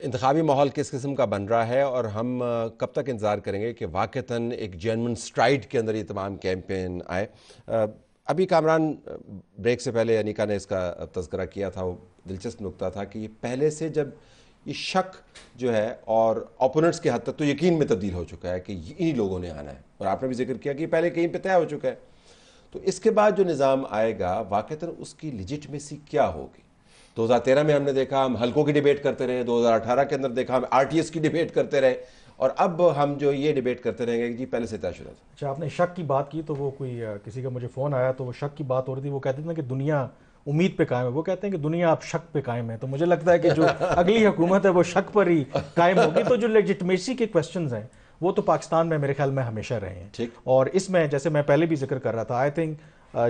انتخابی ماحول کس قسم کا بن رہا ہے اور ہم کب تک انتظار کریں گے کہ واقعتاً ایک جینون سٹرائڈ کے اندر یہ تمام کیمپین آئے؟ ابھی کامران بریک سے پہلے انیکا نے اس کا تذکرہ کیا تھا، وہ دلچسپ نکتہ تھا کہ یہ پہلے سے جب یہ شک جو ہے اور اوپوننٹس کے حد تک تو یقین میں تبدیل ہو چکا ہے کہ انہی لوگوں نے آنا ہے، اور آپ نے بھی ذکر کیا کہ پہلے کہیں پہ طے ہو چکا ہے، تو اس کے بعد جو نظام آئے گا واقعتاً اس کی لیجٹمیسی کیا ہوگی؟ 2013 میں ہم نے دیکھا ہم حلقوں کی ڈیبیٹ کرتے رہے، 2018 کے اندر دیکھا ہم RTS کی ڈیبیٹ کرتے رہے، اور اب ہم جو یہ ڈیبیٹ کرتے رہیں گے کہ جی پہلے سے طے شدہ تھا۔ اچھا، آپ نے شک کی بات کی تو وہ کوئی کسی کا مجھے فون آیا تو وہ شک کی بات ہو رہی تھی، وہ کہتے تھے کہ دنیا امید پہ قائم ہے، وہ کہتے ہیں کہ دنیا اب شک پہ قائم ہے، تو مجھے لگتا ہے کہ جو اگلی حکومت ہے وہ شک پر ہی قائم ہوگی۔ تو جو لیجٹمیسی کے کویسچنز ہیں وہ تو پاکستان میں میرے خیال میں ہمیشہ رہے ہیں، اور اس میں جیسے میں پہلے بھی ذکر کر رہا تھا، آئی تھنک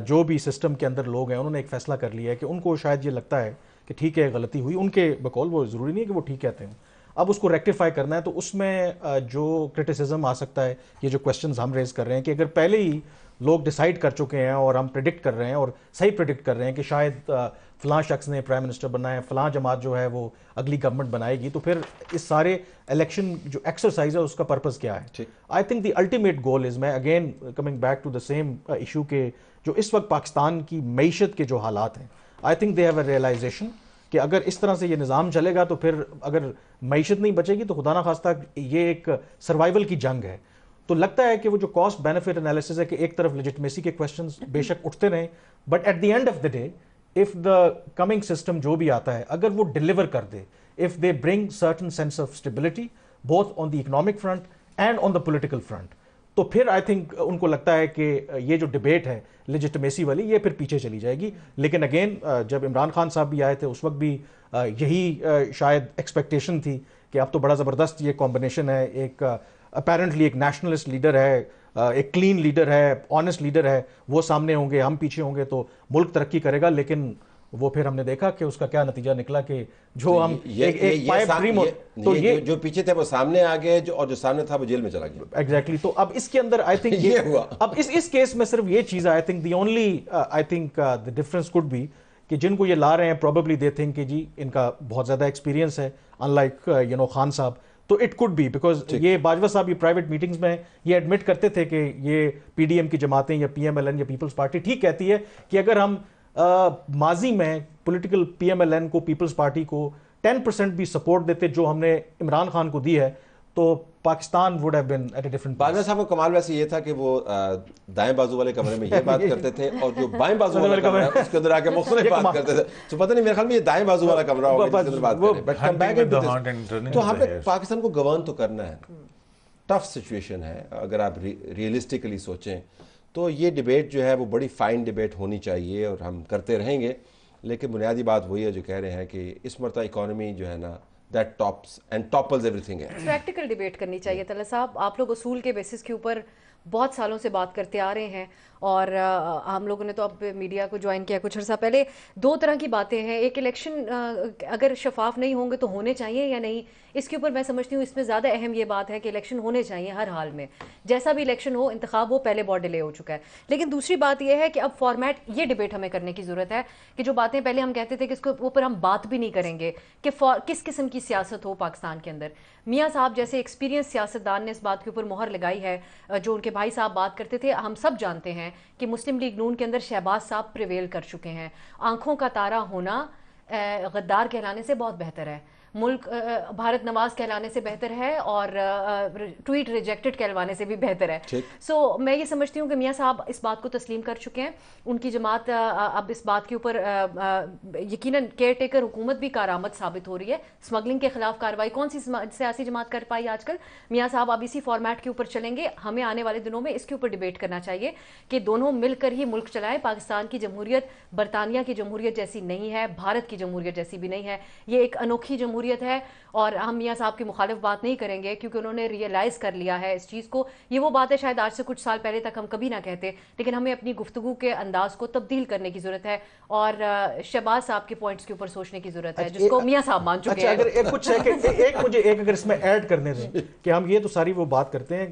جو بھی سسٹم کے اندر لوگ ہیں انہوں نے ایک فیصلہ کر لیا ہے کہ ان کو شاید یہ لگتا ہے کہ ٹھیک ہے غلطی ہوئی، ان کے بقول وہ ضروری نہیں ہے کہ وہ ٹھیک کہتے ہیں، اب اس کو ریکٹیفائی کرنا ہے، تو اس میں جو کرٹیسزم آ سکتا ہے، یہ جو کویسچنز ہم ریز کر رہے ہیں کہ اگر پہلے ہی لوگ ڈیسائیڈ کر چکے ہیں اور ہم پریڈکٹ کر رہے ہیں اور صحیح پریڈکٹ کر رہے ہیں کہ شاید فلاں شخص نے پرائم منسٹر بننا ہے، فلاں جماعت جو ہے وہ اگلی گورنمنٹ بنائے گی، تو پھر اس سارے الیکشن جو ایکسرسائز ہے اس کا پرپز کیا ہے؟ آئی think the ultimate goal is, میں again coming back to the same issue, کہ جو اس وقت پاکستان کی معیشت کے جو حالات ہیں، I think they have a realisation کہ اگر اس طرح سے یہ نظام چلے گا تو پھر اگر معیشت نہیں بچے گی تو خدا نخواستہ یہ ایک سروائیول کی جنگ ہے۔ تو لگتا ہے کہ وہ جو کاسٹ بینیفٹ انالیسس ہے کہ ایک طرف لیجٹمیسی کے کویسچنز بے شک اٹھتے رہیں، but at the end of the day if the coming system جو بھی آتا ہے اگر وہ ڈیلیور کر دے، if they bring certain sense of stability both on the economic front and on the political front, تو پھر آئی تھنک ان کو لگتا ہے کہ یہ جو ڈیبیٹ ہے لیجٹمیسی والی یہ پھر پیچھے چلی جائے گی۔ لیکن اگین جب عمران خان صاحب بھی آئے تھے اس وقت بھی یہی شاید ایکسپیکٹیشن تھی کہ اب تو بڑا زبردست یہ کمبینیشن ہے، ایک اپیرنٹلی ایک نیشنلسٹ لیڈر ہے، ایک کلین لیڈر ہے، آنیسٹ لیڈر ہے، وہ سامنے ہوں گے، ہم پیچھے ہوں گے تو ملک ترقی کرے گا۔ لیکن وہ پھر ہم نے دیکھا کہ اس کا کیا نتیجہ نکلا کہ جو ہم ایک پائپ ڈریم، تو یہ جو پیچھے تھے وہ سامنے آ گئے، اور جو سامنے تھا وہ جیل میں چلا گیا۔ ایگزیکٹلی، تو اب اس کے اندر آئی تھنک یہ ہوا، اب اس کیس میں صرف یہ چیز I think the only I think the difference could be کہ جن کو یہ لا رہے ہیں پروبیبلی دے تھنک کہ جی ان کا بہت زیادہ ایکسپیرینس ہے ان لائک خان صاحب، تو اٹ کوڈ بی بیکاز یہ باجوہ صاحب یہ پرائیویٹ میٹنگز میں یہ ایڈمٹ کرتے تھے کہ یہ PDM کی جماعتیں یا PMLN یا پیپلز پارٹی ٹھیک کہتی ہے کہ اگر ہم ماضی میں پولیٹیکل PMLN کو، پیپلز پارٹی کو 10% بھی سپورٹ دیتے جو ہم نے عمران خان کو دی ہے تو Pakistan would have been at a different place۔ Bajwa صاحب کا کمال ویسے یہ تھا کہ وہ دائیں بازو والے کمرے میں یہ بات کرتے تھے، اور جو بائیں بازو والا کمرہ اس کے اندر آ کے مختلف بات کرتے تھے، تو پتہ نہیں میرے خیال میں یہ دائیں بازو والا کمرہ ہوگا جس کے اندر بات کریں۔ تو ہم نے پاکستان کو گورن تو کرنا ہے، ٹف سچویشن ہے، اگر آپ ریئلسٹکلی سوچیں تو یہ ڈیبیٹ جو ہے وہ بڑی فائن ڈیبیٹ ہونی چاہیے اور ہم کرتے رہیں گے، لیکن بنیادی بات وہی ہے جو کہہ رہے ہیں کہ اس مرتبہ اکانومی جو ہے نا that tops and topples everything ہے۔ پریکٹیکل ڈیبیٹ کرنی چاہیے۔ طلعت صاحب، آپ لوگ اصول کے بیسس کے اوپر بہت سالوں سے بات کرتے آ رہے ہیں، اور ہم لوگوں نے تو اب میڈیا کو جوائن کیا کچھ عرصہ پہلے۔ دو طرح کی باتیں ہیں، ایک الیکشن اگر شفاف نہیں ہوں گے تو ہونے چاہیے یا نہیں، اس کے اوپر میں سمجھتی ہوں اس میں زیادہ اہم یہ بات ہے کہ الیکشن ہونے چاہیے ہر حال میں، جیسا بھی الیکشن ہو، انتخاب ہو، پہلے بہت ڈیلے ہو چکا ہے۔ لیکن دوسری بات یہ ہے کہ اب فارمیٹ، یہ ڈیبیٹ ہمیں کرنے کی ضرورت ہے کہ جو باتیں پہلے ہم کہتے تھے کہ اس کے اوپر ہم بات بھی نہیں کریں گے کہ کس قسم کی سیاست ہو پاکستان کے اندر۔ میاں صاحب جیسے ایکسپیرینس سیاستدان نے اس بات کے اوپر مہر لگائی ہے، جو ان کے بھائی صاحب بات کرتے تھے، ہم سب جانتے ہیں کہ مسلم لیگ نون کے اندر شہباز صاحب پریویل کر چکے ہیں۔ آنکھوں کا تارا ہونا غدار کہلانے سے بہت بہتر ہے، ملک بھارت نواز کہلانے سے بہتر ہے، اور ٹویٹ ریجیکٹڈ کہلوانے سے بھی بہتر ہے۔ سو میں یہ سمجھتی ہوں کہ میاں صاحب اس بات کو تسلیم کر چکے ہیں، ان کی جماعت اب اس بات کے اوپر یقیناً کیئر ٹیکر حکومت بھی کارآمد ثابت ہو رہی ہے۔ اسمگلنگ کے خلاف کارروائی کون سی سیاسی جماعت کر پائی آج کل؟ میاں صاحب اب اسی فارمیٹ کے اوپر چلیں گے۔ ہمیں آنے والے دنوں میں اس کے اوپر ڈیبیٹ کرنا چاہیے کہ دونوں مل کر ہی ملک چلائیں۔ پاکستان کی جمہوریت برطانیہ کی جمہوریت جیسی نہیں ہے، بھارت کی جمہوریت جیسی بھی نہیں ہے، یہ ایک انوکھی جمہوریت ہے، اور ہم میاں صاحب کی مخالف بات نہیں کریں گے کیونکہ انہوں نے ریئلائز کر لیا ہے اس چیز کو۔ یہ وہ بات ہے شاید آج سے کچھ سال پہلے تک ہم کبھی نہ کہتے، لیکن ہمیں اپنی گفتگو کے انداز کو تبدیل کرنے کی ضرورت ہے، اور شہباز صاحب کے پوائنٹس کے اوپر سوچنے کی ضرورت ہے جس کو میاں صاحب مان چکے ہیں۔ اگر ایک کچھ ہے کہ ایک مجھے ایک اگر اس میں ایڈ کرنے دیں کہ ہم یہ تو ساری وہ بات کرتے ہیں،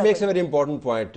makes a very important point,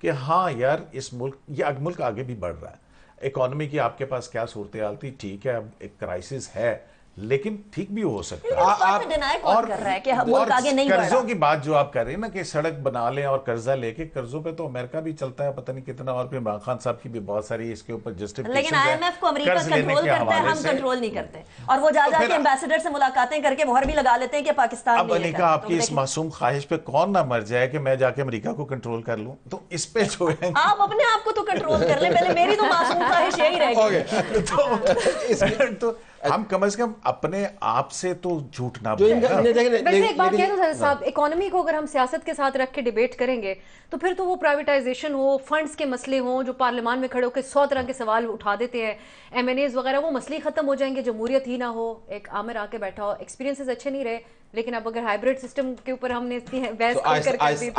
کہ ہاں یار اس ملک یہ ملک آگے بھی بڑھ رہا ہے. اکانومی کی آپ کے پاس کیا صورتحال تھی, ٹھیک ہے اب ایک کرائسس ہے لیکن ٹھیک بھی ہو سکتا ہے. اور کر رہا ہے کہ ملک آگے نہیں بڑھ رہا. قرضوں کی بات جو آپ کر رہے ہیں نا کہ سڑک بنا لیں اور قرضہ لے کے, قرضوں پہ تو امریکہ بھی چلتا ہے پتہ نہیں کتنا, اور پھر عمران خان صاحب کی بھی بہت ساری اس کے اوپر جسٹیفیکیشن ہے. لیکن آئی ایم ایف کو امریکہ کنٹرول کرتا ہے, ہم کنٹرول نہیں کرتے, اور وہ جا کے ایمبیسڈر سے ملاقاتیں کر کے مہر بھی لگا لیتے ہیں کہ پاکستان اب انیکا آپ کی اس معصوم خواہش پہ کون نہ مر جائے کہ میں جا کے امریکہ کو کنٹرول کر لوں, تو اس پہ جو ہے آپ اپنے آپ کو تو کنٹرول کر لیں, پہلے میری تو معصوم خواہش یہی رہے گی. تو ہم کم از کم اپنے آپ سے تو جھوٹ نہ ویسے ایک بات کہہ دوں صاحب, اکانومی کو اگر ہم سیاست کے ساتھ رکھ کے ڈیبیٹ کریں گے تو پھر تو وہ پرائیویٹائزیشن ہو, فنڈز کے مسئلے ہوں جو پارلیمان میں کھڑے ہو کے 100 طرح کے سوال اٹھا دیتے ہیں, ایم این ایز وغیرہ, وہ مسئلے ختم ہو جائیں گے, جمہوریت ہی نہ ہو, ایک عامر آ کے بیٹھا ہو, ایکسپیرینسز اچھے نہیں رہے. لیکن اب اگر ہائیبریڈ سسٹم کے اوپر ہم نے اتنی بحث کر دی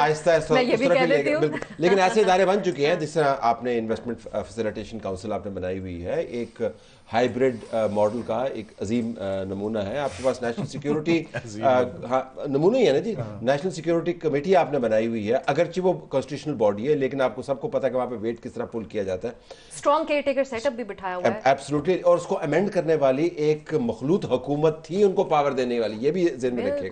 تو میں یہ بھی کہہ دیتی ہوں. لیکن ایسے ادارے بن چکے ہیں جس طرح آپ نے انویسٹمنٹ فیسیلیٹیشن کاؤنسل آپ نے بنائی ہوئی ہے, ایک ہائیبریڈ ماڈل کا ایک عظیم نمونہ ہے. آپ کے پاس نیشنل سیکیورٹی نمونہ ہی ہے نا جی, نیشنل سیکیورٹی کمیٹی آپ نے بنائی ہوئی ہے, اگرچہ وہ کانسٹیٹیوشنل باڈی ہے لیکن آپ کو سب کو پتا ہے کہ وہاں پہ ویٹ کس طرح پل کیا جاتا ہے. Strong care taker set up بھی بٹھایا ہوا ہے ایبسلیوٹلی, اور اس کو امینڈ کرنے والی ایک مخلوط حکومت تھی ان کو پاور دینے والی, یہ بھی ذہن میں رکھیے گا.